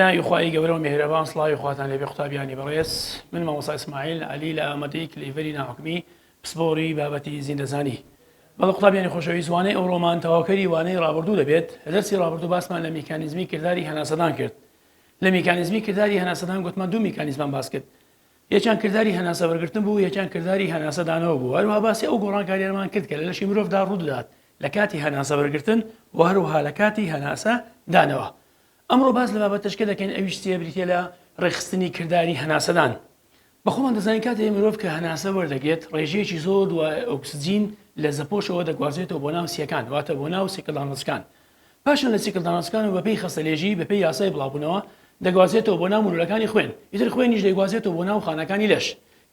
بەناوی خوای گەورە و میهرەبان سڵاوی خواتان لێبێ قوتابیانی بەڕێز من مامۆستا ئیسماعیل عەلی لە ئامادەی کلێڤەری ناحوکمی پسپۆڕی بابەتی زیندەزانی بەڵێ قوتابیانی خۆشەویست وانەی ئەوڕۆمان تەواوکەری وانەی ڕابردوو دەبێت لە دەرسی ڕابردوو باسمان لە میکانیزمی کردداری هەناسەدان کرد لە میکانیزمی کردداری هەناسەدان گوتمان دوو میکانیزمان باس کرد یەکیان کردداری هەناسە وەرگرتن بوو یەکیان کردداری هەناسەدانەوە بوو هەروەها باسی ئەو گۆڕانکاریانمان کرد کە لە لەشی مرۆڤدا ڕوودەدات لە کاتی هەناسە وەرگرتن و هەروەها لە کاتی هەناسە دانەوە ئەمڕۆ باز لە بابەتەشکە دەکەین ئەویش چیە بریتە لە ڕێخستنی کردداری هەناسەدان بەخۆمان دەزانین کاتێ مرۆڤ کە هەناسە وەردەگێت ڕێژەیەکی زۆر و ئۆکسجین لە زەپۆشەوە دەگوازێتەوە بۆ ناو سیەکان واتە بۆ ناو سیکلدانەسکان پاشان لە سیکلدانەسکان و بەپێی خەسەلێژی بەپێی یاسای بڵاوبوونەوە دەگوازێتەوە بۆ ناو مولولەکانی خوێن ئیتر خوێنیش دەیگوازێتەوە بۆ ناو خانەکانی لەش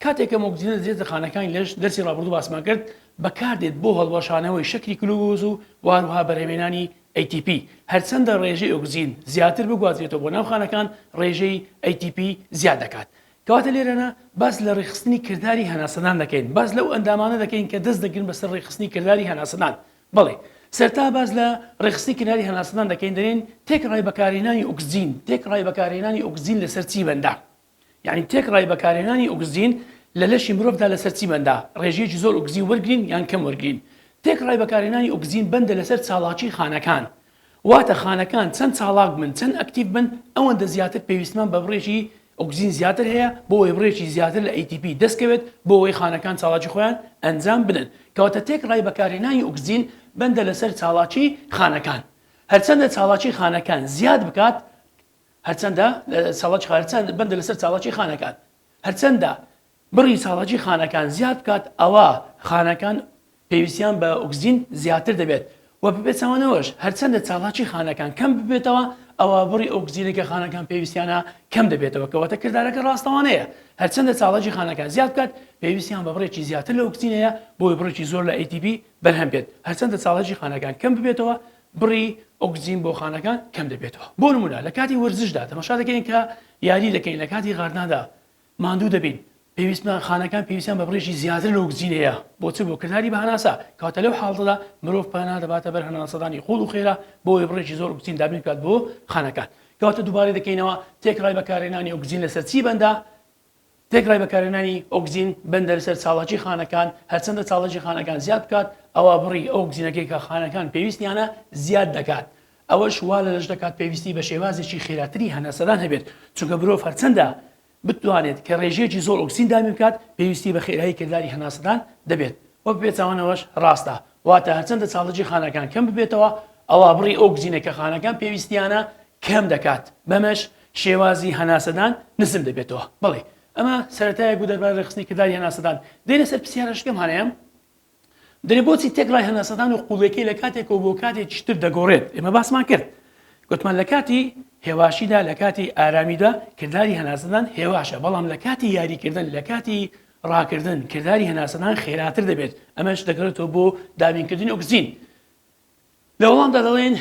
کاتێک کە ئۆکسجینە دەچێتە خانەکانی لەش دەرسی ڕابردوو باسمان کرد بەکاردێت بۆ هەڵوەشانەوەی شەکری گلوکۆز و هەروەها بەرهەمێنانی ATP هەرچەندە ڕێژەی ئۆکسجین زیاتر بگوازێتەوە بۆ ناو خانەکان ڕێژەی ATP زیاد دەکات کەواتە لێرەنا باس لە ڕێخستنی کردداری هەناسەدان دەکەین باس لەو ئەندامانە دەکەین کە دەست دەگرن بەسەر ڕێخستنی کردداری هەناسەدان بڵێ سەرتا باز لە ڕێخستنی کردداری هەناسەدان دەکەین دەرێن تێکڕای بەکارهێنانی ئۆکسجین تێکڕای بەکارهێنانی ئۆکسجین لەسەر چی بەندا یعنی تێکڕای بەکارهێنانی ئۆکسجین لە لەشی مرۆڤدا لەسەر چی بەندا ڕێژەیەکی زۆر ئۆکسجین وەرگرین یان کەم وەرگرین تێکڕای بەکارهێنانی ئۆکسجین بەندە لەسەر چاڵاکی خانەکان واتە خانەکان چەند چاڵاک بن چەند ئەکتیڤ بن ئەوەندە زیاتر پێویستمان بە بڕێژی ئۆکسجین زیاتر هەیە بۆ ئەوەی بڕێکی زیاتر لە ATP دەستکەوێت بۆ ئەوەی خانەکان چاڵاکی خۆیان ئەنجام بدەن کەواتە تێکڕای بەکارهێنانی ئۆکسجین بەندە لەسەر چاڵاکی خانەکان هەرچەندە چاڵاکی خانەکان زیاد بکات هەرچەندە چاڵاکی بەندە لەسەر چاڵاکی خانەکان هەرچەندە بڕی چاڵاکی خانەکان زیاد بکات ئەوە خانەکان پێویستیان بە ئۆکسجین زیاتر دەبێت و ببێت چاوانەوەش هەرچەندە چاڵاکی خانەکان کەم ببێتەوە ئەوە بڕی ئۆکسجینێکە خانەکان پێویستیانە کەم دەبێتەوە کەواتە کردارەکە ڕاستەوانەیە هەرچەندە چاڵاکی خانەکان زیاد بکات پێویستیان بە بڕێکی زیاتر لە ئۆکسجینەیە بۆی بڕێکی زۆر لە ATP بەرهەم بێت هەرچەندە چاڵاکی خانەکان کەم ببێتەوە بڕی ئۆکسجین بۆ خانەکان کەم دەبێتەوە بۆ نمونە لە کاتی وەرزشدا تەماشا دەکەین کە یاری دەکەین لە کاتی غاردنادا ماندوو دەبین پێویستمان خانەکان پێویستیان بە بڕێکی زیاتر لە ئۆکسجینەیە بۆچی بۆ کردداری بە هەناسە کاتە لەو حاڵەتەدا مرۆڤ پەنا دەباتە بەر هەناسەدانی خوڵ و خێرا بۆ ئەوەی بڕێکی زۆر ئۆکسجین دابین بکات بۆ خانەکان کەواتە دووبارە دەکەینەوە تێکڕای بەکارهێنانی ئۆکسجین لەسەر چی بەندا تێکڕای بەکارهێنانی ئۆکسجین بەندە لەسەر چاڵاکی خانەکان هەرچەندە چاڵاکی خانەکان زیاد بکات ئەوە بڕی ئۆکسجینەکەی کە خانەکان پێویستیانە زیاد دەکات ئەوەش وا لە لەش دەکات پێویستی بە شێوازێکی خێراتری هەناسەدان هەبێت چونکە مرۆڤ هەرچەندە بتوانێت کە ڕێژەیەکی زۆر ئۆکسجین دابین بکات پێویستی بە خێرایی کردداری هەناسەدان دەبێت وە بێچوانەوەش ڕاستە واتە هەرچەندە چاڵاکی خانەکان کەم ببێتەوە ئەوە بڕی ئۆکسجینێکە خانەکان پێویستیانە کەم دەکات بەمەش شێوازی هەناسەدان نزم دەبێتەوە بڵێ ئەمە سەرەتایە بوو دەربارەی ڕێخستنی کردداری هەناسەدان دێنە سەر پرسیارەشکەم هەنەیە دەرێ بۆچی تێکڕای هەناسەدان و قوڵەکەی لە کاتێکەوە بۆ کاتێکی تر دەگۆڕێت ئێمە باسمان کرد گوتمان لە کاتی هێواشیدا لە کاتی ئارامیدا کردداری هەناسەدان هێواشە بەڵام لە کاتی یاریکردن لە کاتی ڕاکردن کردداری هەناسەدان خێراتر دەبێت ئەمەش دەگرێتەوە بۆ دابینکردنی ئۆکسجین لە وەڵامدا دەڵێن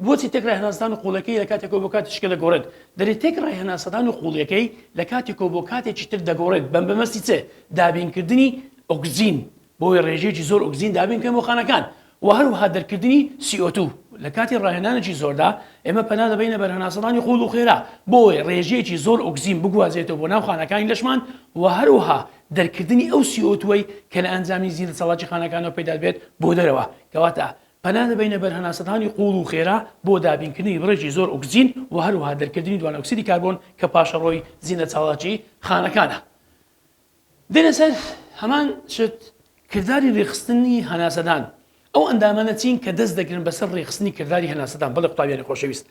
بۆچی تێکڕای هەناسەدان و قوڵەکەی لە کاتێکەوە بۆ کاتێکە دەگۆڕێت دەرێت تێکڕای هەناسەدان و قوڵەکەی لە کاتێکەوە بۆ کاتێکی تر دەگۆڕێت بەمبەمەستی چێ دابینکردنی ئۆکسجین بۆی ڕێژەیەکی زۆر ئۆکسجین دابینکەن بۆ خانەکان و هەروەها دەرکردنی CO2 لە کاتی ڕاهێنانێکی زۆردا ئێمە پەنا دەبینە بەر هەناسەدانی خوڵ و خێرا بۆی ڕێژەیەکی زۆر ئۆکسجین بگوازێتەوە بۆ ناو خانەکانی لەشمان و هەروەها دەرکردنی ئەو CO2ی کە لە ئەنجامی زیندە چاڵاکی خانەکانەوە پەیدا بێت بۆ دەرەوە کەواتە پەنا دەبینە بەر هەناسەدانی قوڵ و خێرا بۆ دابینکردنی بڕێکی زۆر ئۆکسجین و هەروەها دەرکردنی دوان ئۆکسیدی کاربۆن کە پاشەڕۆی زیندە چاڵاکی خانەکانە دێنە سەر هەمان شت کردداری ڕێخستنی هەناسەدان ئەو ئەندامانە چین کە دەست دەگرن بەسەر ڕێخستنی کردداری هەناسەدان بەڵێ قوتابیانی خۆشەویست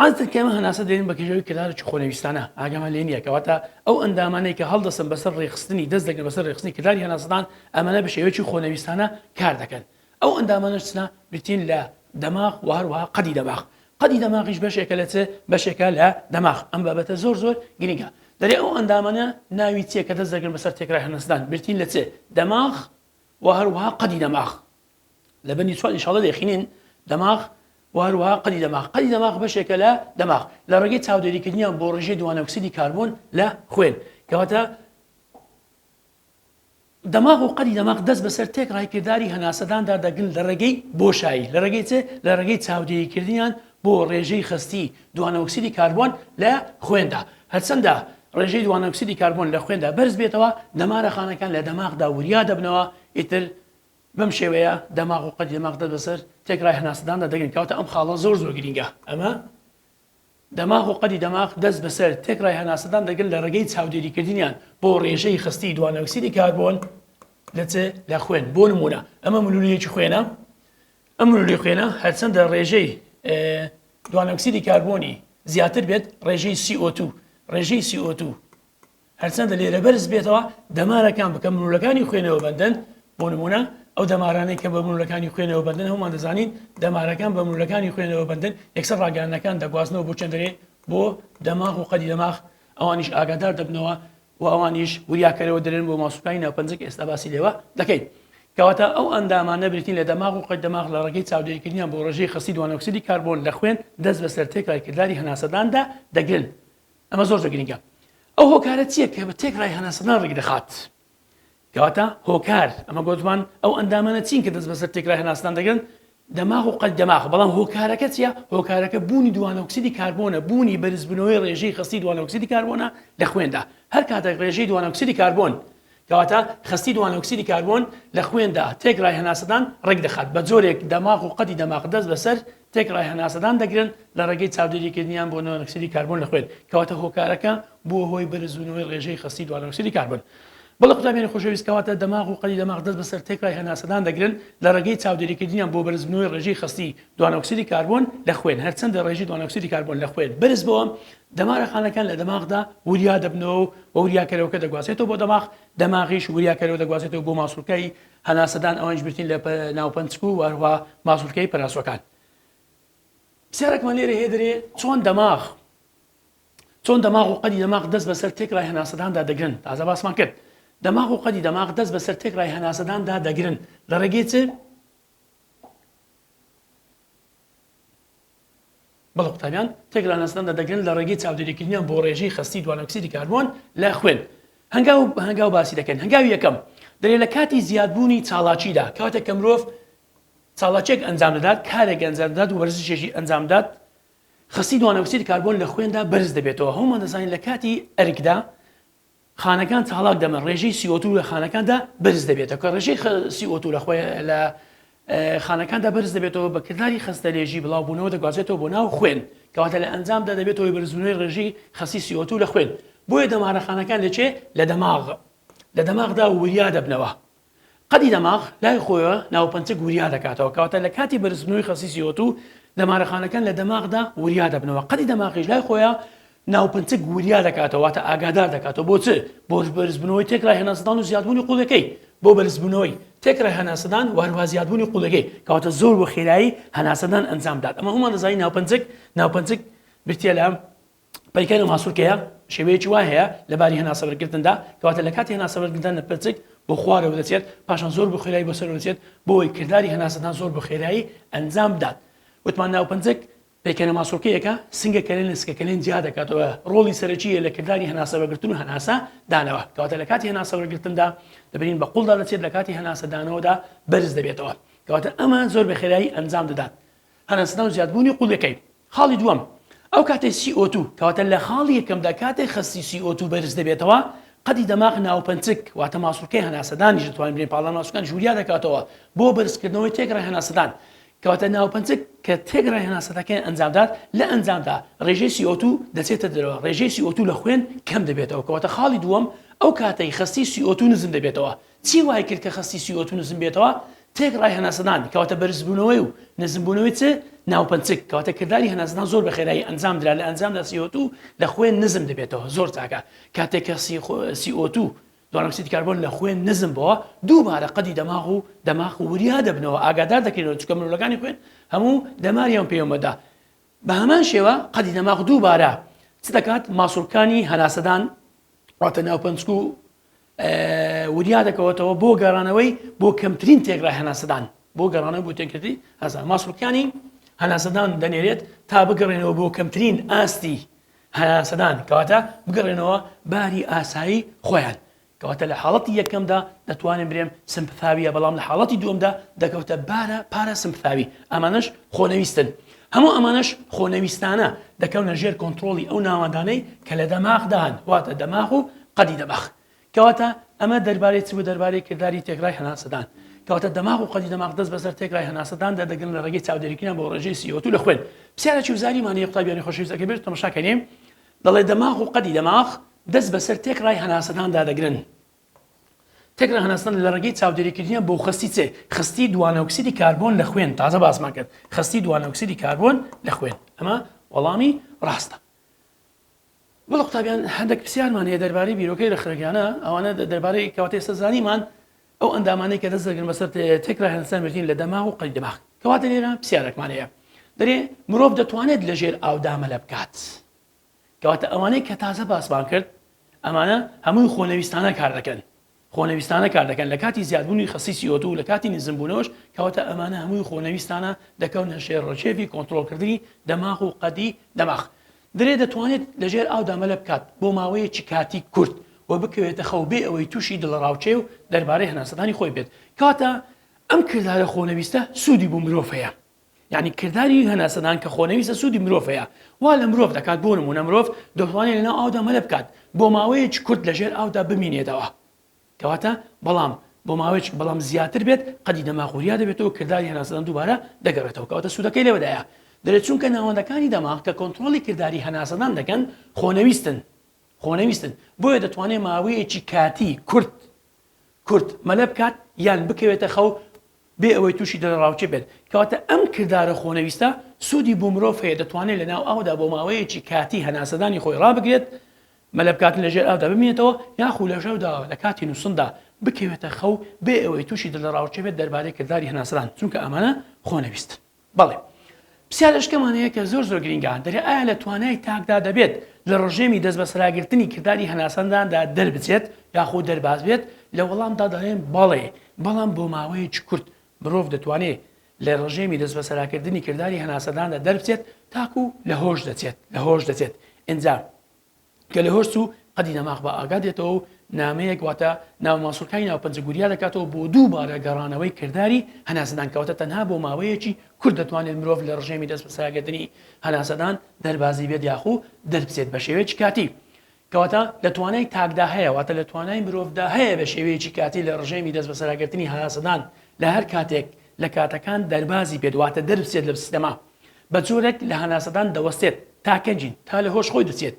عادەتەن کە ئێمە هەناسە دێنین بە کێشەوەی کرددارێکی خۆنەویستانە ئاگامان لێ نییە کەواتە ئەو ئەندامانەی کە هەڵدەسن بەسەر ڕێخستنی دەست دەگرن بەسەر ڕێخستنی کردداری هەناسەدان ئەمانە بە شێوەیەکی خۆنەویستانە کار دەکەن ئەو ئەندامانەش چنە بریتین لە دەماغ و هەروەها قەدی دەماغ قەدی دەماغیش بەشێکە لە چێ بەشێکە لە دەماغ ئەم بابەتە زۆر گرنگە دەرێ ئەو ئەندامانە ناوی چیە کە دەست دەگرن بەسەر تێکڕای هەناسەدان بریتین لە چێ دەماغ و هەروەها قەدی دەماغ لە بەنی سوال ئینشاڵڵا دەخینین دەماغ و هەروەها قەدی دەماغ بەشێکە لە دەماغ لە ڕێگەی چاودێریکردنیان بۆ ڕێژەی دوان ئۆکسیدی کاربۆن لە خوێن کەواتە دەماغ و قەدی دەماغ دەست بەسەر تێکڕای کردداری هەناسەداندا دەگرن لە ڕێگەی بۆشایی لە ڕێگەی چێ لە ڕێگەی چاودێریکردنیان بۆ ڕێژەی خستی دوانەوەکسیدی کاربۆن لە خوێندا هەرچەندە ڕێژەی دوانەوەکسیدی کاربۆن لە خوێندا بەرز بێتەوە دەمارەخانەکان لە دەماغدا وریا دەبنەوە ئیتر بەم شێوەیە دەماغ و قەدی دەماغ دەست بەسەر تێکرای هەناسەداندا دەگەن کەواتە ئەم خاڵە زۆر گرینگە ئەمە دەماغ و قەدی دەماغ دەست بەسەر تێکرای هەناسەدان دەگەن لە ڕێگەی چاودێریکردنیان بۆ ڕێژەی خستی دوانەوەکسیدی کاربۆن لە خوێن بۆ نمونە ئەمە مولولەیەکی خوێنە ئەم مولولی خوێنە هەرچەندە ڕێژەی دوانەوەکسیدی کاربۆنی زیاتر بێت ڕێژەی CO2 ڕێژەی CO2 هەرچەندە لێرە بەرز بێتەوە دەمارەکان بکە مولولەکانی خوێنەوە بەندن بۆ نمونە ئەو دەمارانەی کە بە مولولەکانی خوێنەوە بەندن هەمومان دەزانین دەمارەکان بە مولولەکانی خوێنەوە بەندن یەکسەر ڕاگەیاندنەکان دەگوازنەوە بۆ چەندەرێ بۆ دەماغ و قەدی دەماغ ئەوانیش ئاگادار دەبنەوە و ئەوانیش وریاکەرەوە دەرێن بۆ ماسوولکانی ناوپەنجەک ئێستا باسی لێوە دەکەین کەواتە ئەو ئەندامانە بریتین لە دەماغ و قەدی دەماغ لە ڕێگەی چاودێریکردنیان بۆ ڕێژەی خستی دوانەوەکسیدی کاربۆن لە خوێن دەست بەسەر تێکرای کردداری هەناسەداندا دەگرن ئەمە زۆر گرنگە ئەو هۆکارە چییە کە بە تێکرای هەناسەدان ڕێک دەخات کەواتە هۆکار ئەمە گوتمان ئەو ئەندامانە چین کە دەست بەسەر تێکرای هەناسەدان دەگرن دەماغ و قەدی دەماغ بەڵام هۆکارەکە چییە هۆکارەکە بوونی دوانەوەکسیدی کاربۆنە بوونی بەرزبوونەوەی ڕێژەی خستی دوانەوەکسیدی کاربۆنە لە خوێندا هەر کاتێک ڕێژەی دوانەوەکسیدی کاربۆن کەواتە خستی دوانەوەکسیدی کاربۆن لە خوێندا تێکرای هەناسەدان ڕێک دەخات بە جۆرێک دەماغ و قەدی دەماغ دەست بەسەر تێکرای هەناسەدان دەگرن لە ڕێگەی چاودێریکردنیان بۆ دوانەوەکسیدی کاربۆن لە خوێن کەواتە هۆکارەکە بۆ هۆی بەرزبوونەوەی ڕێژەی خستی دوانەوەکسیدی کاربۆن بەڵێ قوتابیانی خۆشەویست کەواتە دەماغ و قەدی دەماغ دەست بەسەر تێکرای هەناسەدان دەگرن لە ڕێگەی چاودێریکردنیان بۆ بەرزبوونەوەی ڕێژەی خستی دوانەوەکسیدی کاربۆن لە خوێن هەرچەندە ڕێژەی دوانەوەکسیدی کاربۆن لە خوێن بەرز بەوە دەمارەخانەکان لە دەماغدا وریا دەبنەوە و وریاکەرەوەکە دەگوازێتەوە بۆ دەماغیش وریاکەرەوە دەگوازێتەوە بۆ ماسوولکەی هەناسەدان ئەوەنج برتین لە ناوپەنچک و هەروە ماسوولکەی پەراسۆکان پرسیارێکمان لێرە هەیە دەرێ چۆن دەماغ و قەدی دەماغ دەست بەسەر تێکرای هەناسەداندا دەگرن تازە باسمان کرد دەماغ و قەدی دەماغ دەست بەسەر تێکرای هەناسەداندا دەگرن لە ڕێگەی چ بەڵێ قوتابیان تێکرای هەناسەداندا دەگرن لە ڕێگەی چاودێریکردنیان بۆ ڕێژەی خستی دوانەوەکسیدی کاربۆن لە خوێن هەنگاو باسی دەکەن هەنگاوی یەکەم دەرێت لە کاتی زیادبوونی چاڵاکیدا کاتێک کە مرۆڤ چاڵاکێک ئەنجام دەدات کارێک ئەنجام دەدات و وەرزشێکی ئەنجام دەدات خستی دوانەوەکسیدی کاربۆن لە خوێندا بەرز دەبێتەوە هەمومان دەزانین لە کاتی ئەرکدا خانەکان چاڵاک دەمەن ڕێژەی CO2 لە خانەکاندا بەرز دەبێتەوە کە ڕێژەی CO2 لە خانەکاندا بەرز دەبێتەوە بە کردداری خستەلێژی بڵاوبوونەوە دەگوازێتەوە بۆ ناو خوێن کەواتە لە ئەنجامدا دەبێتەوە بەرزبوونەوەی ڕێژەی خستی CO2 لە خوێن بۆیە دەمارەخانەکان لەچێ لە دەماغدا وریا دەبنەوە قەدی دەماغ لای خۆیەوە ناوپەنچەک وریا دەکاتەوە کەواتە لە کاتی بەرزبوونەوەی خستی CO2 دەمارەخانەکان لە دەماغدا وریا دەبنەوە قەدی دەماغیش لای خۆیە ناوپەنچەک وریا دەکاتەوە تا ئاگادار دەکاتەوە بۆ چ بۆ بەرزبوونەوەی تێکرای هەناسەدان و زیادبوونی قوڵەکەی بۆ بەرزبوونەوەی تێکرای هەناسەدان و هەروە زیادبوونی قوڵەکەی کەواتە زۆر بۆ خێرایی هەناسەدان ئەنجام دات ئەمە هەمومان دەزانین ناوپەنچەک بریتە لە پەیکەنە ماسوولکەیە شێوەیەکی وا هەیە لەباری هەناسەبەرگرتندا کەواتە لە کاتی هەناسەبەرگرتن لە پەنچەک بۆ خوارەوە دەچێت پاشان زۆر بۆ خێرایی بەسەر دەچێت بۆی کردداری هەناسەدان زۆر بۆ خێرایی ئەنجام دات وتمان ناوپەنچەک پێکەنە ماسوولکەیەکە سنگەکەلێن لە سکەکەلێن جیا دەکاتەوە ڕۆڵی سەرەکیە لە کردداری هەناسەبەرگرتن و هەناسە دانەوە کەواتە لە کاتی هەناسەبەرگرتندا دەبین بە قوڵدا دەچێت لە کاتی هەناسەدانەوەدا بەرز دەبێتەوە کەواتە ئەمە زۆر بە خێرایی ئەنجام دەدات هەناسەدان و زیادبوونی قوڵەکەی خاڵی دووەم ئەو کاتێ CO2 کەواتە لە خاڵی یەکەمدا کاتێک خستی CO2 بەرز دەبێتەوە قەدی دەماغ ناوپەنچک واتە ماسوولکەی هەناسەدانی دەتوانین بڵێن پاڵان ماسوولکان ژووریا دەکاتەوە بۆ بەرزکردنەوەی تێکرای هەناسەدان کەواتە ناوپەنچک کە تێکرای هەناسەدانەکان ئەنجامدات لە ئەنجامدا ڕێژەی CO2 دەچێتە دەرەوە ڕێژەی CO2 لە خوێن کەم دەبێتەوە کەواتە خاڵی دووەم ئەو کاتەی خستی CO2 نزم دەبێتەوە چی وای کرد کە خستی CO2 نزم بێتەوە تێکرای هەناسەدان کەواتە بەرزبوونەوەی و نزمبوونەوەی چ ناوپەنچک کەواتە کردداری هەناسەدان زۆر بە خێرایی ئەنجام درا لە ئەنجامدا CO2 لە خوێن نزم دەبێتەوە زۆر چاکە کاتێک کە CO2 دوانەوەکسیدی کاربۆن لە خوێن نزم بەوە دووبارە قەدی دەماغ وریا دەبنەوە ئاگادار دەکەینەوە چکە مرۆڤەکانی خوێن هەموو دەماریان پێوەمەدا بە هەمان شێوە قەدی دەماغ دووبارە چ دەکات ماسوولکانی هەناسەدان واتە ناوپەنچک و وریا دەکەوێتەوە بۆ گەڕانەوەی بۆ کەمترین تێکرای هەناسەدان بۆ گەڕانەوەی بۆ تێکردی هەزار ماسوولکانی هەناسەدان دەنێرێت تا بگەڕێنەوە بۆ کەمترین ئاستی هەناسەدان کەواتە بگەڕێنەوە باری ئاسایی خۆیان کەواتە لە حاڵەتی یەکەمدا دەتوانین برێم سمپثاویە بەڵام لە حاڵەتی دووەمدا دەکەوتە پارە سمپثاوی ئەمانەش خۆنەویستن هەموو ئەمانش خۆنەویستانە دەکەونە ژێر کۆنتترۆلی ئەو ناوەندانەی کە لە دەماغدان واتە دەماغ و قەدی دەماغ کەواتە ئەمە دەربارەی چ دەربارەی کردداری تێکرای هەناسەدان کەواتە دەماغ و قەدی دەماغ دەست بەسەر تێکرای هەناسەداندا دەگەن لە ڕێگەی چاودێریکردن بۆ ڕێژەی CO2 لە خوێن پرسیارێکی وزاریمانەیە قوتابیانی خۆشەویستەکە بێت تەماشاکەریم دەڵێ دەماغ و قەدی دەماغ دەست بەسەر تێکرای هەناسەداندا دەگرن تێکرای هەناسەدان لە ڕێگەی چاودێریکردنیان بۆ خستی چێ خستی دوانەوکسیدی کاربۆن لە خوێن تازە باسمان کرد خستی دوانەوکسیدی کاربۆن لە خوێن ئەمە وەڵامی ڕاستە بەڵێ قوتابیان هەندێک پرسیارمانەیە دەربارەی بیرۆکەی رەخنەکانە ئەوانە دەربارەی کەواتەی سەرزانیمان ئەو ئەندامانەی کە دەست دەگرن بەسەر تێکرای هەناسەدان بردین لە دەماغ و قەدی دەماغ کەواتە لێرە پرسیارێکمانەیە دەرێ مرۆڤ دەتوانێت لەژێر ئاودا مەلە بکات کەواتە ئەوانەی کە تازە باسمان کرد ئەمانە هەمووی خۆنەویستانە کار دەکەن خۆنەویستانە کار دەکەن لە کاتی زیادبوونی خسی CO2 لە کاتی نزمبوونەوەش کەواتە ئەمانە هەمووی خۆنەویستانە دەکەونە ژێر ڕێچێوی کۆنتترۆلکردنی دەماغ و قەدی دەماغ درێ دەتوانێت لەژێر ئاودا مەلە بکات بۆ ماوەیەکی کاتی کورت و بکەوێتە خەو بێ ئەوەی تووشی دڵڕاوچێ و دەربارەی هەناسەدانی خۆی بێت کەواتە ئەم کردارە خۆنەویستە سوودی بۆ مرۆڤ هەیە یعنی کردداری هەناسەدان کە خۆنەویستە سوودی مرۆڤ هەیە وا لە مرۆڤ دەکات بۆ نمونە مرۆڤ دەتوانێت لەناو ئاودا مەلە بکات بۆ ماوەیەکی کورت لەژێر ئاودا بمینێتەوە کەواتە بەڵام بۆ ماوەیەکی بەڵام زیاتر بێت قەدی دەماغوریا دەبێتەوە کردداری هەناسەدان دووبارە دەگەڕێتەوە کەواتە سوودەکەی لەوەدایە دەرێت چونکە ناوەندەکانی دەماغ کە کۆنتترۆلی کردداری هەناسەدان دەکەن خۆنەویستن بۆیە دەتوانێت ماوەیەکی کاتی کورت مەلە بکات یان بکەوێتە خەو بێ ئەوەی تووشی دڵڕاوچێ بێت کەواتە ئەم کردارە خۆنەویستە سوودی بۆ مرۆڤ هەیە دەتوانێت لەناو ئاودا بۆ ماوەیەکی کاتی هەناسەدانی خۆی ڕابگرێت مەلە بکاتن لەژێر ئاودا بمێتەوە یاخو لە ژەودا لە کاتی نووسندا بکەوێتە خەو بێ ئەوەی تووشی دڵڕاوچێ بێت دەربارەی کردداری هەناسەدان چونکە ئەمانە خۆنەویست بەڵێ پرسیارەشکەمانەیە کە زۆر گرنگان دەرێ ئایا لە توانای تاکدا دەبێت لە ڕژێمی دەست بەسەراگرتنی کردداری هەناسەداندا دەربچێت یاخۆ دەرباز بێت لە وەڵامدا دەڵێن بەڵێ بەڵام بۆ ماوەیەکی کورت مرۆڤ دەتوانێت لە ڕژێمی دەست بەسەراکردنی کردداری هەناسەداندا دەربچێت تاکو لە هۆش دەچێت ئینجا کە لە هۆش و قەدی دەماغ بە ئاگا دێتەوە و نامەیەک واتە ناوماسوولکانی ناوپەنجەگوریا دەکاتەوە بۆ دووبارە گەڕانەوەی کردداری هەناسەدان کەواتە تەنها بۆ ماوەیەکی کورت دەتوانێت مرۆڤ لە ڕژێمی دەست بەسەراگرتنی هەناسەدان دەربازی بێت یاخو دەربچێت بە شێوەیەکی کاتی کەواتە لە توانای تاکدا هەیە واتە لە توانای مرۆڤدا هەیە بە شێوەیەکی کاتی لە ڕژێمی دەست بەسەراگرتنی هەناسەدان لە هەر کاتێک لە کاتەکان دەربازی بێت واتە دەربچێت لە سیستەما بە جۆرێک لە هەناسەدان دەوەستێت تاکەنجین تا لە هۆش خۆی دەچێت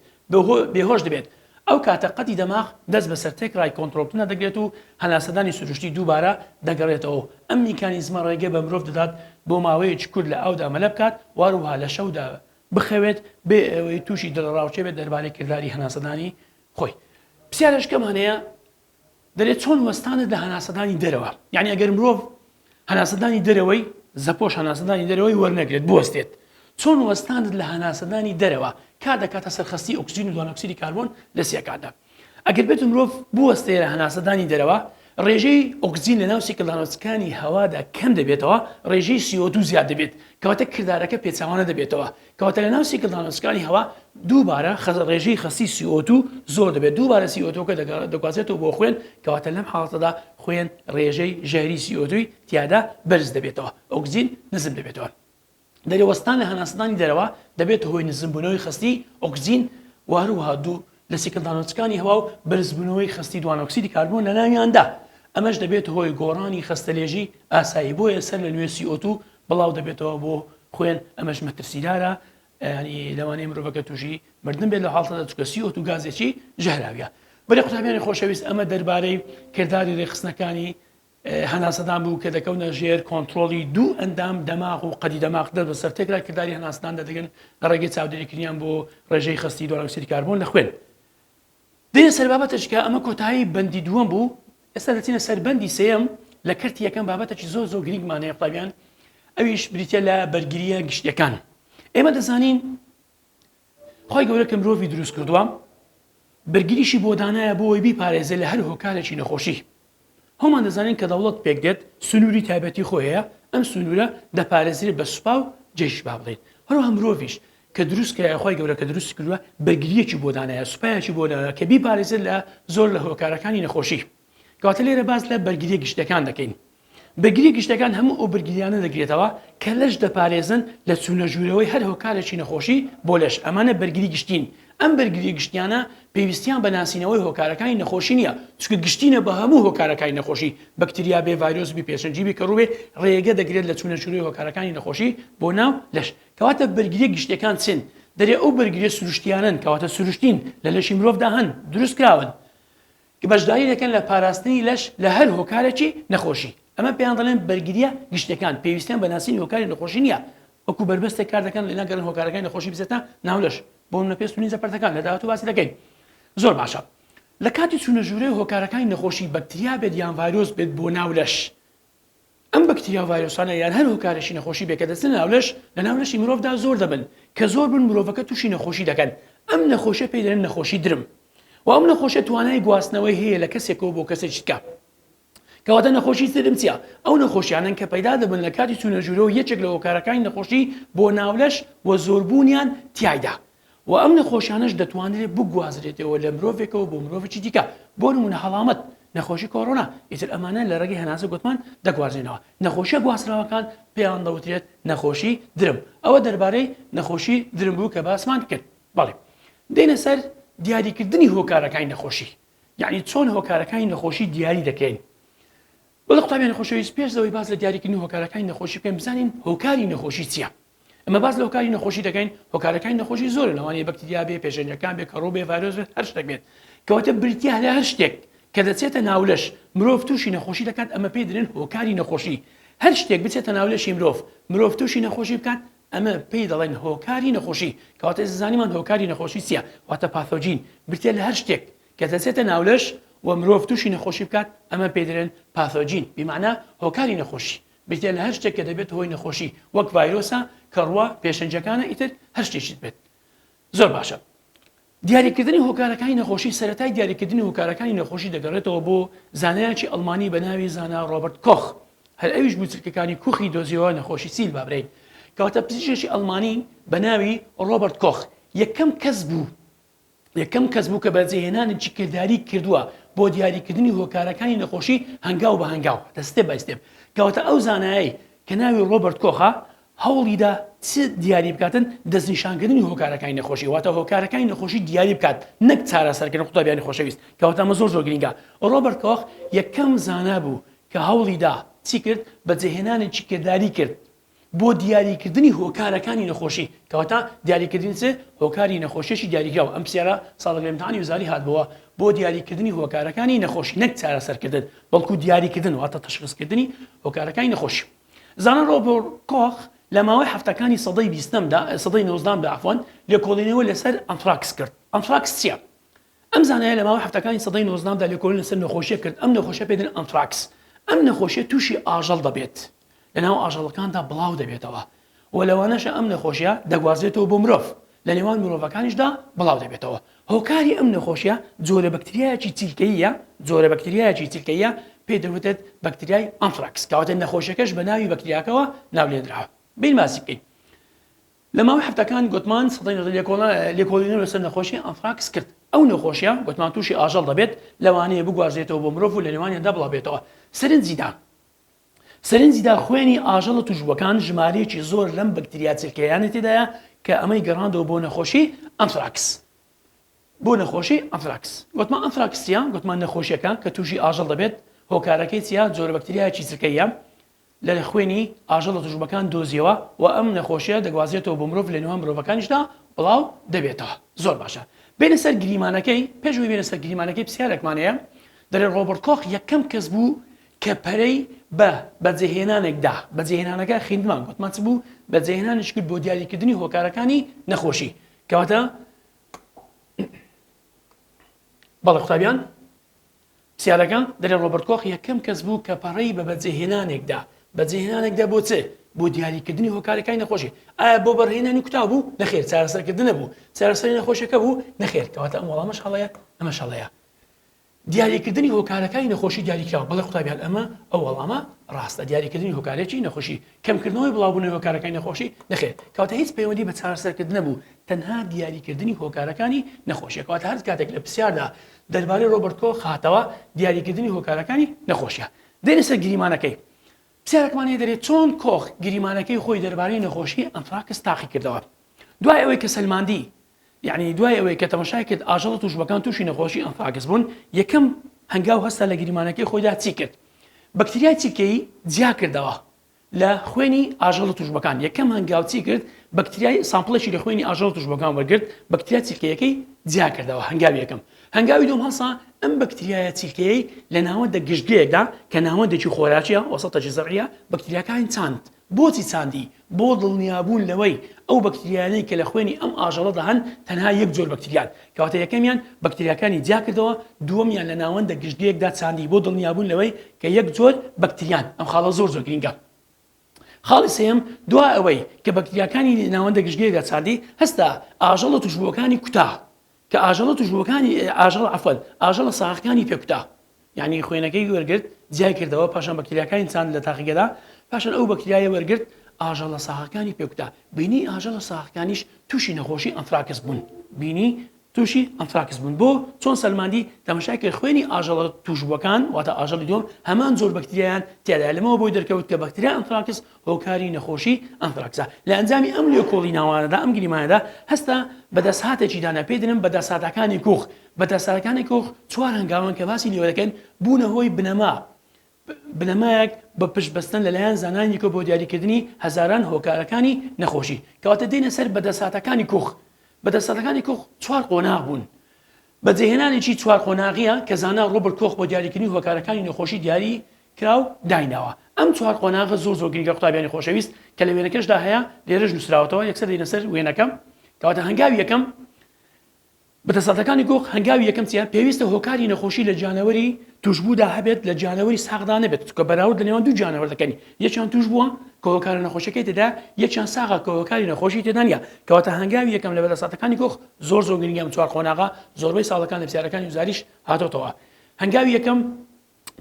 بێهۆش دەبێت ئەو کاتە قەدی دەماغ دەست بەسەر تێکرای کۆنتترۆلکردنە دەگرێت و هەناسەدانی سروشتی دووبارە دەگەڕێتەوە ئەم میکانیزمە ڕێگە بە مرۆڤ دەدات بۆ ماوەیەکی کورت لە ئاودا مەلە بکات واروها لە شەودا بخەوێت بێ ئەوەی تووشی دڵڕاوچێ بێت دەربارەی کردداری هەناسەدانی خۆی پرسیارەشکەمانەیە دەرێت چۆن وەستانت لە هەناسەدانی دەرەوە یعنی ئەگەر مرۆڤ هەناسەدانی دەرەوەی زەپۆش هەناسەدانی دەرەوەی وەرنەگرێت بوەستێت چۆن وەستانت لە هەناسەدانی دەرەوە کار دەکاتە سەرخەستی ئۆکسجین و دوانۆکسیدی کاربۆن لە سیەکاندا ئەگەر بێت مرۆڤ بوەستەیە لە هەناسەدانی دەرەوە ڕێژەی ئۆکسجین لە ناو سیکڵدانۆچکانی هەوادا کەم دەبێتەوە ڕێژەی CO2 زیاد دەبێت کەواتە کردارەکە پێچەوانە دەبێتەوە کەواتە لە ناو سیکڵدانۆچکانی هەوا دووبارە ڕێژەی خەستی CO2 زۆر دەبێت دووبارە CO2 کە دەگوازێتەوە بۆ خوێن کەواتە لەم حاڵەتەدا خوێن ڕێژەی ژەهری CO2 تیادا بەرز دەبێتەوە ئۆکسجین نزم دەبێتەوە دەریوەستان لە هەناسەدانی دەرەوە دەبێت هۆی نزمبوونەوەی خستی ئۆکسجین واروها دوو لە سیکڵدانۆچکانی هەوا و بەرزبوونەوەی خستی دوانۆکسیدی کاربۆن لە ناویاندا ئەمەش دەبێت هۆی گۆڕانی خستەلێژی ئاسایی بۆیە سەر لە نوێ CO2 بڵاو دەبێتەوە بۆ خوێن ئەمەش مەترسیدارە ینی لەوانەیە مرۆڤەکە تووشی مردن بێت لە حاڵەتەدا چونکە CO2 گازێکی ژەهراویە بەڵێ قوتابیانی خۆشەویست ئەمە دەربارەی کردداری ڕێخستنەکانی هەناسەدان بوو کە دەکەونە ژێر کۆنتترۆلی دوو ئەندام دەماغ و قەدی دەماغ دەست بەسەر تێکرای کردداری هەناسەدان دەدەگەن لە ڕێگەی چاودێریکردنیان بۆ ڕێژەی خستی دوانۆکسیدی کاربۆن لە خوێن دێنە سەر بابەتەشکە ئەمە کۆتایی بەندی دووەم بوو ئێستا دەچینە سەر بەندی سێەم لە کەرتی یەکەم بابەتێکی زۆر گرنگمانەیە قوتابیان ئەویش بریتە لە بەرگریە گشتیەکان ئێمە دەزانین خۆی گەورە کە مرۆڤی دروست کردووە بەرگریشی بۆ دانایە بۆ ئەوەی بیپارێزێت لە هەر هۆکارێکی نەخۆشی هەمان دەزانین کە دەوڵەت پێک دێت سنووری تایبەتی خۆیە ئەم سنوورە دەپارێزرێت بە سوپا و جێش با بڵێت هەروەها مرۆڤیش کە دروستکە خۆی گەورە کە دروست کردووە بەرگریەکی بۆ دانایە سوپایەکی بۆ کە بیپارێزێت لە زۆر لە هۆکارەکانی نەخۆشی کەواتە لێرە باز لە بەرگریە گشتەکان دەکەین بەرگریە گشتەکان هەموو ئەو بەرگریانە دەگرێتەوە کە لەش دەپارێزن لە چوونەژوورەوەی هەر هۆکارێکی نەخۆشی بۆ لەش ئەمانە بەرگری گشتین ئەم بەرگری گشتیانە پێویستیان بە ناسینەوەی هۆکارەکانی نەخۆشی نییە چکە گشتینە بە هەموو هۆکارەکانی نەخۆشی بەکتریا بێ ڤایرۆس بی پێشەنجی بی کەڕوبێ ڕێگە دەگرێت لە چوونەژوورەوەی هۆکارەکانی نەخۆشی بۆ ناو لەش کەواتە بەرگریە گشتەکان چین دەرێ ئەو بەرگریە سروشتیانن کەواتە سروشتین لە لەشی مرۆڤدا هەن دروست کراون کە بەشداری دەکەن لە پاراستنی لەش لە هەر هۆکارێکی نەخۆشی ئەمە پێیان دەڵێن بەرگریە گشتەکان پێویستیان بە ناسینی هۆکاری نەخۆشی نییە وەکو بربەستێک کار دەکەن لە ناگەرن هۆکارەکانی نەخۆشی بزێتە ناو لەش بۆ منە پێست و نیزە پەرتەکان لە داهاتوو باسی دەکەین زۆر باشە لە کاتی چوونەژوورەی هۆکارەکانی نەخۆشی بەکتریا بێت یان ڤایرۆس بێت بۆ ناو لەش ئەم بەکتریا ڤایرۆسانە یان هەر هۆکارێکی نەخۆشی بێت کە دەچن ناو لەش لە ناو لەشی مرۆڤدا زۆر دەبن کە زۆر بن مرۆڤەکە تووشی نەخۆشی دەکەن ئەم نەخۆشیە پێی دەڵێن نەخۆشی درم و ئەم نەخۆشیە توانای گواستنەوەی هەیە لە کەسێکەوە بۆ کەسێکی تکە کەواتە نەخۆشی درم چییە ئەو نەخۆشیانن کە پەیدا دەبن لە کاتی چوونەژوورەوە یەکێک لە هۆکارەکانی نەخۆشی بۆ ناولەش و زۆربوونیان تیایدا و ئەم نەخۆشیانەش دەتوانرێت بگوازرێتەوە لە مرۆڤێکەوە بۆ مرۆڤێکی دیکە بۆ نمونە هەڵامەت نەخۆشی کۆڕۆنا ئیتر ئەمانە لە ڕێگەی هەناسە گوتمان دەگوازرێنەوە نەخۆشیە گواستراوەکان پێیان دەوترێت نەخۆشی درم ئەوە دەربارەی نەخۆشی درم بوو کە باسمان کرد بەڵێ دێنە سەر دیاریکردنی هۆکارەکانی نەخۆشی یعنی چۆن هۆکارەکانی نەخۆشی دیاری دەکەین بەڵێ قوتابیانی خۆشەویست پێش لەوەی باز لە دیاریکردنی هۆکارەکانی نەخۆشی بکەین بزانین هۆکاری نەخۆشی چییە ئەمە باز لە هۆکاری نەخۆشی دەکەین هۆکارەکانی نەخۆشی زۆر لەوانەیە بەکتریا بێ پێشەنجەکان بێ کەڕۆ بێ ڤایرۆس بێت هەر شتێک بێت کەواتە بریتیا لە هەر شتێک کە دەچێتە ناولەش مرۆڤ تووشی نەخۆشی دەکات ئەمە پێی دەڵێن هۆکاری نەخۆشی هەر شتێک بچێتە ناولەشی مرۆڤ تووشی نەخۆشی بکات ئەمە پێی دەڵێن هۆکاری نەخۆشی کەواتە زانیمان هۆکاری نەخۆشی چییە واتە پاثۆجین بریتیا لە هەر شتێک کە دەچێتە ناولەش و مرۆڤ تووشی نەخۆشی بکات ئەمە پێی دەڵێن پاثۆجین بیمانە هۆکاری نەخۆشی بریتیا لە هەر شتێک کە دەبێت هۆی نەخۆشی وەک ڤایرۆسە کەڕوە پێشەنجەکانە ئیتر هەر شتێکیت بێت زۆر باشە دیاریکردنی هۆکارەکانی نەخۆشی سەرەتای دیاریکردنی هۆکارەکانی نەخۆشی دەگەڕێتەوە بۆ زانایەکی ئەڵمانی بە ناوی زانا ڕۆبرت کۆخ هەر ئەویش بوچکەکانی کوخی دۆزیەوە نەخۆشی سیل بابرین کەواتە پزیشکی ئەڵمانی بە ناوی ڕۆبرت کۆخ یەکەم کەس بوو کە بەجێهێنانێکی کردداری کردووە بۆ دیاریکردنی هۆکارەکانی نەخۆشی هەنگاو بە هەنگاو دەستێ بەستێب کەواتە ئەو زانایی کە ناوی ڕۆبرت کۆخە هەوڵیدا چ دیاری بکاتن دەستنیشانکردنی هۆکارەکانی نەخۆشی واتە هۆکارەکانی نەخۆشی دیاری بکات نەک چارەسەرکردن قوتابیانی خۆشەویست کەواتە ئەمە زۆر گرینگە ڕۆبرت کۆخ یەکەم زانا بوو کە هەوڵیدا چی کرد بەجێهێنانێکی کردداری کرد بۆ دیاریکردنی هۆکارەکانی نەخۆشی کەواتە دیاریکردنی چ هۆکاری نەخۆشیشی دیاریکراوە ئەم پرسیارە ساڵێک لە ئیمتحانی وزاری هاتبووە بۆ دیاریکردنی هۆکارەکانی نەخۆشی نەک چارەسەرکردن بەڵکو دیاریکردن واتە تەشخیصکردنی هۆکارەکانی نەخۆشی زانا ڕۆبرت کۆخ لە ماوەی هەفتەکانی سەدەی 19دا عفوان لێکۆڵینەوە لەسەر ئەنتراکس کرد ئەنتراکس چییە ئەم زانایە لە ماوەی هەفتەکانی سەدەی 19دا لێکۆڵین لەسەر نەخۆشیە کرد ئەم نەخۆشیە پێ دەڵێن ئەنتراکس ئەم نەخۆشیە تووشی ئاژەڵ دەبێت لەناو ئاژەڵەکاندا بڵاو دەبێتەوە و لەوانەشە ئەم نەخۆشیە دەگوازرێتەوە بۆ مرۆڤ لە نێوان مرۆڤەکانیشدا بڵاو دەبێتەوە هۆکاری ئەم نەخۆشیە جۆرە بەکتریایەکی چیلکەیە پێی دەوتێت بەکتریای ئەنتراکس کەواتە نەخۆشیەکەش بە ناوی بەکتریاکەوە ناولێنراوە بین باسی بکەین لە ماوەی هەفتەکان گوتمان لێکۆڵینەوە لەسەر نەخۆشی ئەنتراکس کرد ئەو نەخۆشیە گوتمان تووشی ئاژەڵ دەبێت لەوانەیە بگوازرێتەوە بۆ مرۆڤ و لە نێوانیاندا بڵاو بێتەوە سەرنجیدا خوێنی ئاژەڵە توژوەکان ژمارەیەکی زۆر لەم بەکتریا چلکەیانە تێدایە کە ئەمەی گەڕاندەوە بۆ نەخۆشی ئەنتراکس گوتمان ئەنتراکس چییە گوتمان نەخۆشیەکە کە تووشی ئاژەڵ دەبێت هۆکارەکەی چییە جۆرە بەکتریایەکی چلکەیە لە خوێنی ئاژەڵە توژوەکان دۆزیەوە و ئەم نەخۆشیە دەگوازرێتەوە بۆ مرۆڤ لە نێوان مرۆڤەکانیشدا بڵاو دەبێتەوە زۆر باشە بێنە سەر گریمانەکەی پێشوی بێنە سەر گریمانەکەی پرسیارێکمانەیە دەڵێت ڕۆبرت کۆخ یەکەم کەس بوو کە پەرەی بەجێهێنانێکدا بەجێهێنانەکە خوێندمان گوتمان چ بوو بەجێهێنانش کرد بۆ دیاریکردنی هۆکارەکانی نەخۆشی کەواتە بەڵێ قوتابیان پرسیارەکە دەڵێت ڕۆبرت کۆخ یەکەم کەس بوو کە پەڕەی بە بەجێهێنانێکدا بۆ چ بۆ دیاریکردنی هۆکارەکانی نەخۆشی ئایا بۆ بەڕهێنانی کوتاو بوو نەخێر چارەسەرکردنە بوو چارەسەری نەخۆشیەکە بوو نەخێر کەواتە ئەم وەڵامەش هەڵەیە ئەمەش هەڵەیە دیاریکردنی هۆکارەکانی نەخۆشی دیاریکراوە بەڵێ قوتابیان ئەمە ئەو وەڵامە ڕاستە دیاریکردنی هۆکارێکی نەخۆشی کەمکردنەوەی بڵاوبوونەوەی هۆکارەکانی نەخۆشی نەخێر کەواتە هیچ پەیوەندی بە چارەسەرکردن نەبوو تەنها دیاریکردنی هۆکارەکانی نەخۆشیە کەواتە هەر کاتێک لە پرسیاردا دەربارەی ڕۆبەرت کۆخ هاتەوە دیاریکردنی هۆکارەکانی نەخۆشیە دێنە سەر گریمانەکەی پرسیارەکمان هەیە دەرێت چۆن کۆخ گریمانەکەی خۆی دەربارەی نەخۆشی ئەنتراکس تاقی کردەوە دوای ئەوەی کە سەلماندی یعنی دوای ئەوەی کە تەماشای کرد ئاژەڵە توشبەکان تووشی نەخۆشی ئەنفراکس بوون یەکەم هەنگاو هەستا لە گریمانەکەی خۆیدا چی کرد بەکتریای چیرکەی جیا کردەوە لە خوێنی ئاژەڵە توشبەکان یەکەم هەنگاو چی کرد بەکتریای سامپڵێکی لە خوێنی ئاژەڵە توشبەکان وەرگرت بەکتریا چیرکەیەکەی جیا کردەوە هەنگاوی یەکەم هەنگاوی دوم هەسا ئەم بەکتریایە چیرکەیەی لە ناوەندە گشتگەیەکدا کە ناوەندێکی خۆراکیە وەسەتەی زەڕیە بەکتریاکانی چاند بۆچی چاندی بۆ دڵنیابوون لەوەی ئەو بەکتریانەی کە لە خوێنی ئەم ئاژەڵەدا هەن تەنها یەک جۆر بەکتریان کەواتە یەکەمیان بەکتریاکانی جیا کردەوە دووەمیان لە ناوەندە گشتگەیەکدا چاندی بۆ دڵنیابوون لەوەی کە یەک جۆر بەکتریان ئەم خاڵە زۆر گرینگە خاڵی سێم دوای ئەوەی کە بەکتریاکانی ناوەندە گشتگەیەکدا چاندی هەستا ئاژەڵە توشبووەکانی کوتا کە ئاژەڵە توشبووەکانی ئاژەڵە ساغەکانی پێکوتا یعنی خوێنەکەی وەرگرت جیا کردەوە پاشان بەکتریاکانی چاند لە تاقیگەدا پاشان ئەو بەکتریایە وەرگرت ئاژەڵە ساغەکانی پێکوتا بینی ئاژەڵە ساغەکانیش تووشی نەخۆشی ئەنفراکس بوون بینی تووشی ئەنفراکس بوون بۆ چۆن سەلماندی تەماشای کرد خوێنی ئاژەڵە توشبووەکان واتە ئاژەڵی دوم هەمان زۆر بەکتریایان تێدا لەمەوە بۆی دەرکەوت کە بەکتریا ئەنفراکس هۆکاری نەخۆشی ئەنفراکسە لە ئەنجامی ئەم لێکۆڵی ناوانەدا ئەم گریمانەدا هەستا بەدەسهاتێکی دانا پێدرن بەدەسهاتەکانی کۆخ بەدەسهاتەکانی کۆخ چوار هەنگاوان کە باسی لێوە دەکەن بوونە هۆی بنەمایەک بە پشتبەستن لەلایەن زانانی کە بۆ دیاریکردنی هەزاران هۆکارەکانی نەخۆشی کەواتە دێنە سەر بەدەسهاتەکانی کۆخ بەدەسهاتەکانی کۆخ چوار قۆناغ بوون بەجێهێنانێکی چوار قۆناغیە کە زانا ڕۆبەرت کۆخ بۆ دیاریکردنی هۆکارەکانی نەخۆشی دیاری کراو دایناوە ئەم چوار قۆناغە زۆر گرنگە قوتابیانی خۆشەویست کە لە وێنەکەشدا هەیە لێرەش نووسراوەتەوە یەکسەر دێنە سەر وێنەکەم کەواتە هەنگاوی یەکەم بەدەسهاتەکانی کۆخ هەنگاوی یەکەم چیە پێویستە هۆکاری نەخۆشی لە جانەوەری توشبوودا هەبێت لە جانەوەری ساغدا نەبێت کە بەراورد لە نێوان دوو جانەوەر دەکەنی یەکیان توش بووە کە هۆکارە نەخۆشیەکەی تێدا یەکیان ساغا کە هۆکاری نەخۆشی تێدا نیە کەواتە هەنگاوی یەکەم لە بەدەسهاتەکانی کۆخ زۆر گرنگە ئەم چوار قۆناغا زۆربەی ساڵەکان لە پرسیارەکانی وزاریش هاتۆتەوە هەنگاوی یەکەم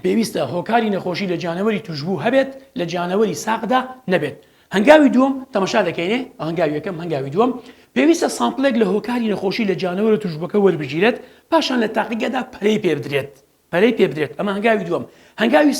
پێویستە هۆکاری نەخۆشی لە جانەوەری توشبوو هەبێت لە جانەوەری ساغدا نەبێت هەنگاوی دووەم تەماشا دەکەینێ هەنگاوی یەکەم هەنگاوی دووەم پێویستە سامپڵێک لە هۆکاری نەخۆشی لە جانەوەرە توشبەکە وەربگیرێت پاشان لە تاقیگەدا پەرەی پێبدرێت ئەمە هەنگاوی دووەم هەنگاوی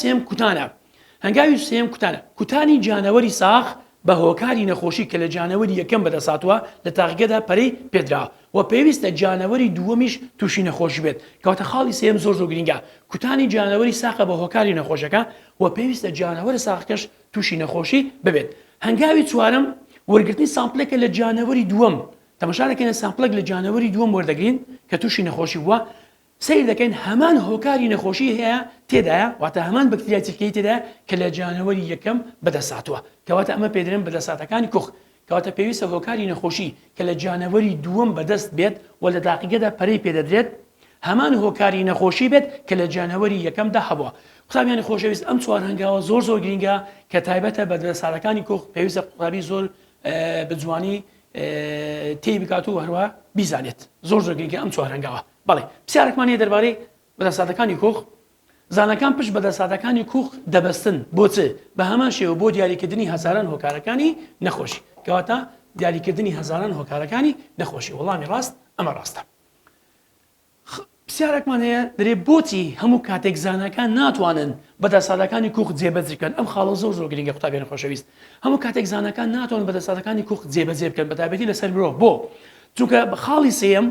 سێم کوتانە کوتانی جانەوەری ساغ بە هۆکاری نەخۆشی کە لە جانەوەری یەکەم بەدەساتوە لە تاقیگەدا پەرەی پێدرا و پێویستە جانەوەری دووەمیش تووشی نەخۆشی بێت کەواتە خاڵی سێم زۆر گرنگە کوتانی جانەوەری ساغە بە هۆکاری نەخۆشەکە و پێویستە جانەوەری ساغەکەش تووشی نەخۆشی ببێت هەنگاوی چوارم وەرگرتنی سامپڵێکە لە جانەوەری دووەم تەماشا دەکەین سامپڵێک لە جانەوەری دووەم وەردەگرین کە تووشی نەخۆشی بووە سیر دەکەین هەمان هۆکاری نەخۆشی هەیە تێدایە واتە هەمان بەکتریا چیرکەی تێدایە کە لە جانەوەری یەکەم بەدەساتوە کەواتە ئەمە پێدرێن بەدەساتەکانی کۆخ کەواتە پێویستە هۆکاری نەخۆشی کە لە جانەوەری دووەم بەدەست بێت و لە داقیگەدا پەرەی پێدەدرێت هەمان هۆکاری نەخۆشی بێت کە لە جانەوەری یەکەمدا هەبووە قوتابیانی خۆشەویست ئەم چوار هەنگاوە زۆر گرنگە کە تایبەتە بە دەساتەکانی کۆخ پێویستە قوتابی زۆر بجوانی تێی بکات و هەروە بیزانێت زۆر گرنگە ئەم چوار هەنگاوە بەڵێ پرسیارێکمان هەیە دەربارەی بەدەساتەکانی کۆخ زانەکان پشت بەدەساتەکانی کۆخ دەبەستن بۆچێ بە هەمان شێوە بۆ دیاریکردنی هەزاران هۆکارەکانی نەخۆشی کەواتە دیاریکردنی هەزاران هۆکارەکانی نەخۆشی وەڵامی ڕاست ئەمە ڕاستە پرسیارێکمان هەیە دەرێ بۆچی هەموو کاتێک زانەکان ناتوانن بەدەساتەکانی کۆخ جێبەجێ ئەم خاڵە زۆر گرنگە قوتابیانی خۆشەویست هەموو کاتێک زانەکان ناتوانن بەدەساتەکانی کۆخ جێبەجێ بکەن بەتایبەتی لەسەر مرۆڤ بۆ چونکە خاڵی سێم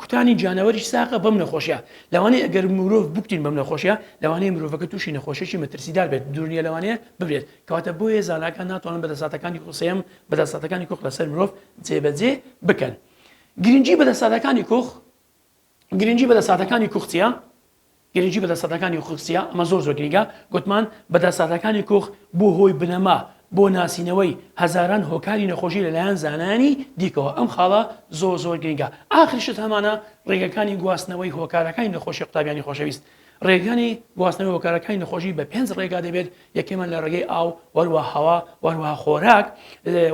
کوتانی جانەوەریش ساغە بەم نەخۆشیە لەوانەیە ئەگەر مرۆڤ بکتین بەم نەخۆشیە لەوانەیە مرۆڤەکە تووشی نەخۆشیی مەترسیدار بێت دوورنیە لەوانەیە ببرێت کەواتە بۆیە زانەکان ناتوانن بەدەساتەکانی کۆخ سێم بەدەساتەکانی کۆخ لەسەر مرۆڤ جێبەجێ بکەن گرنگی بەدەساتەکانی کۆخ گرنگی بەدەساتەکانی کۆخ چییە؟ گرنگی بەدەساتەکانی کۆخ ئەمە زۆر گرنگە گوتمان بەدەساتەکانی کۆخ بۆ هۆی بنەما بۆ ناسینەوەی هەزاران هۆکاری نەخۆشی لەلایەن زانانی دیکەوە ئەم خاڵە زۆر گرنگە ئاخرشت هەمانە ڕێگەکانی گواستنەوەی هۆکارەکانی نەخۆشی قوتابیانی خۆشەویست ڕێگەکانی گواستنەوەی هۆکارەکانی نەخۆشی بە 5 ڕێگا دەبێت یەکێمان لە ڕێگەی ئاو وەروە هەوا وەروە خۆراک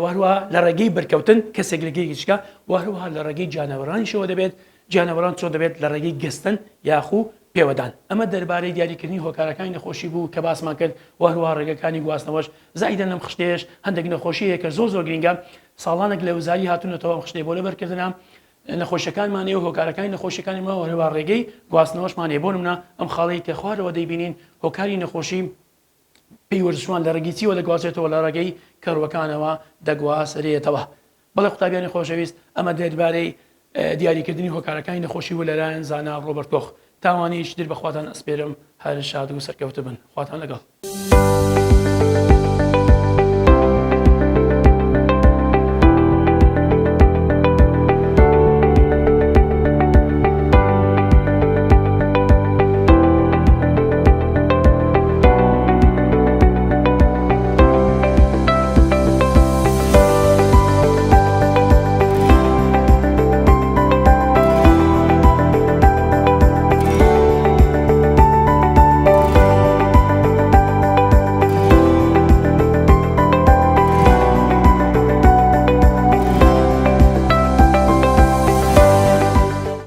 وەروە لە ڕێگەی بەرکەوتن کەسێک لەگەیشکە وەروە لە ڕێگەی جانەوەرانیشەوە دەبێت جانەوەران چۆ دەبێت لە ڕێگەی گەستن یاخو پێوەدان ئەمە دەربارەی دیاریکردنی هۆکارەکانی نەخۆشی بوو کە باسمان کرد وهروە ڕێگەکانی گواستنەوەش زایدە لەم خشتێش هەندێک نەخۆشیەیە کە زۆر گرنگە ساڵانێک لە وزاری هاتوونەتەوە خشتێ بۆ لەبەرکردنە نەخۆشیەکانمانێ و هۆکارەکانی نەخۆشیەکانی وهروە ڕێگەی گواستنەوەشمانێ بۆ نمونە ئەم خاڵی کە خوارەوە دەیبینین هۆکاری نەخۆشی پێیوەرزشوان لە ڕێگیچیوە دەگوازێتەوە لە ڕێگەی کەڕوەکانەوە دەگواسرێتەوە بەڵێ قوتابیانی خۆشەویست ئەمە دەربارەی دیاریکردنی هۆکارەکانی نەخۆشی و لەلایەن زانا ڕۆبەرت کۆخ تاوانیش در بەخواتان ئەسپێرم هەر شاد و سەرکەوتە بن خواتان لەگەڵ